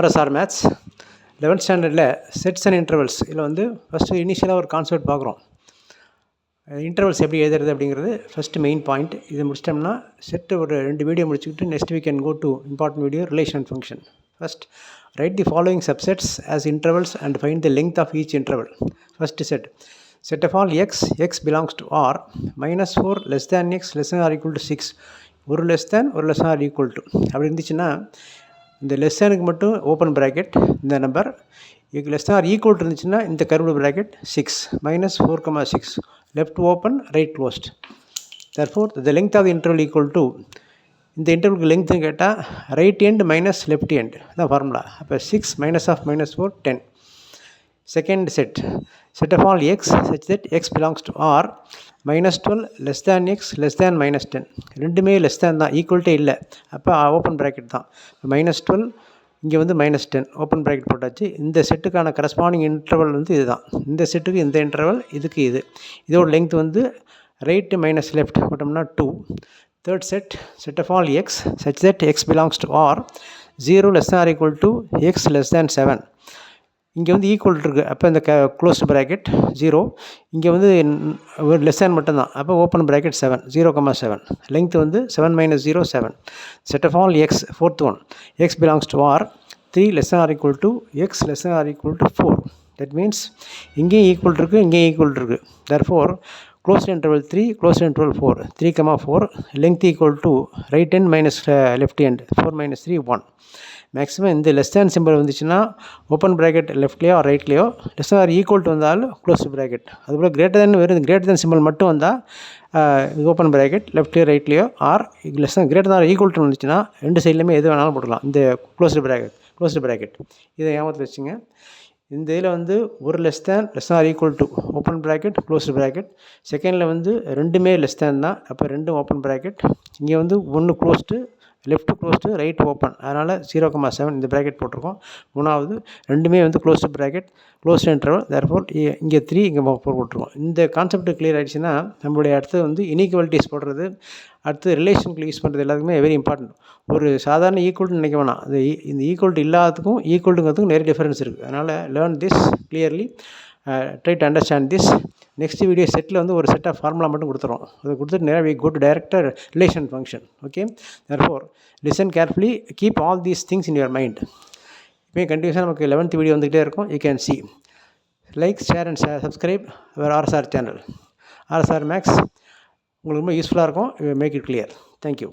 RSR Maths 11th ஸ்டாண்டர்டில் sets and intervals இதில் வந்து ஃபஸ்ட்டு இனிஷியலாக ஒரு கான்செப்ட் பார்க்குறோம். இன்டர்வல்ஸ் எப்படி எழுதுறது அப்படிங்கிறது ஃபஸ்ட்டு மெயின் பாயிண்ட். இதை முடிச்சிட்டோம்னா செட்டு ஒரு 2 வீடியோ முடிச்சுக்கிட்டு next week can go to important video relation function. First write the following subsets as intervals and find the length of each interval. First set of all x belongs to R -4 less than x less than or equal to 6 ஒரு less than or equal to அப்படி இருந்துச்சுன்னா இந்த less தேனுக்கு மட்டும் open bracket இந்த number, less than or equal இருந்துச்சுன்னா இந்த curved bracket 6 -4, 6 left open right closed. therefore the length of the interval equal to இந்த இன்டர்வலுக்கு லெங்க்னு கேட்டால் right end minus left end தான் ஃபார்முலா. அப்போ 6 -4 10. Second set of all x such that x belongs to R -12 less than x less than -10 ரெண்டுமே less than தான், ஈக்குவல்ட்டே இல்லை. அப்போ open bracket தான். -12 இங்கே வந்து -10 ஓப்பன் ப்ராக்கெட் போட்டாச்சு. இந்த செட்டுக்கான கரஸ்பாண்டிங் இன்டர்வல் வந்து இதுதான். இந்த செட்டுக்கு இந்த இன்டர்வல், இதுக்கு இது. இதோட லெங்த் வந்து ரைட்டு மைனஸ் லெஃப்ட் போட்டோம்னா 2. Third set of all x such that x belongs to R 0 less than or equal to x less than 7. இங்கே வந்து ஈக்குவல் இருக்குது. அப்போ இந்த க்ளோஸ்டு ப்ராக்கெட் 0, இங்கே வந்து ஒரு லெஸ் தேன் மட்டும்தான். அப்போ ஓப்பன் ப்ராக்கெட் 7 0,7 லெங்த் வந்து 7 - 0 7. Set of all x fourth one x belongs to R 3 less than or equal to x less than or equal to 4. That means இங்கேயும் ஈக்குவல் இருக்குது, இங்கேயும் equal இருக்குது. therefore closed interval 3 closed interval 4 3,4 length equal to right end minus left end 4 - 3 1. Maximum இந்த less than simple வந்துச்சுன்னா open bracket லெஃப்ட்லேயோ ரைட்லேயோ, less than or equal to வந்தாலும் closed bracket. அதுபோல் கிரேட்டர் தேன் வெறும் கிரேட்டர் தேன் சிம்பிள் மட்டும் வந்தால் open bracket லெஃப்ட்லேயோ ரைட்லேயோ, or less than greater than or equal to வந்துச்சுன்னா ரெண்டு சைட்லேயுமே எது வேணாலும் போட்டுக்கலாம் இந்த க்ளோஸ்டு ப்ராக்கெட். இதை ஞாபகத்தில் வச்சுங்க. இந்த இதில் வந்து ஒரு less than or equal to open bracket closed bracket. செகண்டில் வந்து ரெண்டுமே லெஸ் தேன் தான். அப்போ ரெண்டும் ஓப்பன் ப்ராக்கெட். இங்கே வந்து ஒன்று closed left closed right open, அதனால் 0,7 இந்த ப்ராக்கெட் போட்டிருக்கோம். மூணாவது ரெண்டுமே வந்து closed bracket closed interval. therefore இங்கே 3 இங்கே போட்டிருக்கோம். இந்த கான்செப்ட் கிளியர் ஆகிடுச்சுன்னா நம்மளுடைய அடுத்து வந்து இன்இக்வாலிட்டிஸ் போடுறது, அடுத்து ரிலேஷனுக்கு யூஸ் பண்ணுறது எல்லாத்துக்குமே வெரி இம்பார்ட்டன்ட். ஒரு சாதாரண ஈக்குவல்ட்டு நினைக்க வேணாம். அது இந்த ஈக்குவல்ட்டு இல்லாததுக்கும் ஈக்குவல்ட்டுங்கிறதுக்கும் நிறைய டிஃபரன்ஸ் இருக்குது. அதனால் learn this clearly, try to understand this. Next video settle வந்து ஒரு செட் ஆஃப் ஃபார்முலா மட்டும் கொடுத்துரும். அதை கொடுத்துட்டு நேராக வி கோ டு டைரக்டாக relation function. Okay, therefore listen carefully, keep all these things in your mind. இப்போ கண்டினியூஸாக நமக்கு 11th வீடியோ வந்துகிட்டே இருக்கும். You can see. Like, share and subscribe our RSR channel. RSR Maths உங்களுக்கு ரொம்ப யூஸ்ஃபுல்லாக இருக்கும். Make it clear. தேங்க்யூ.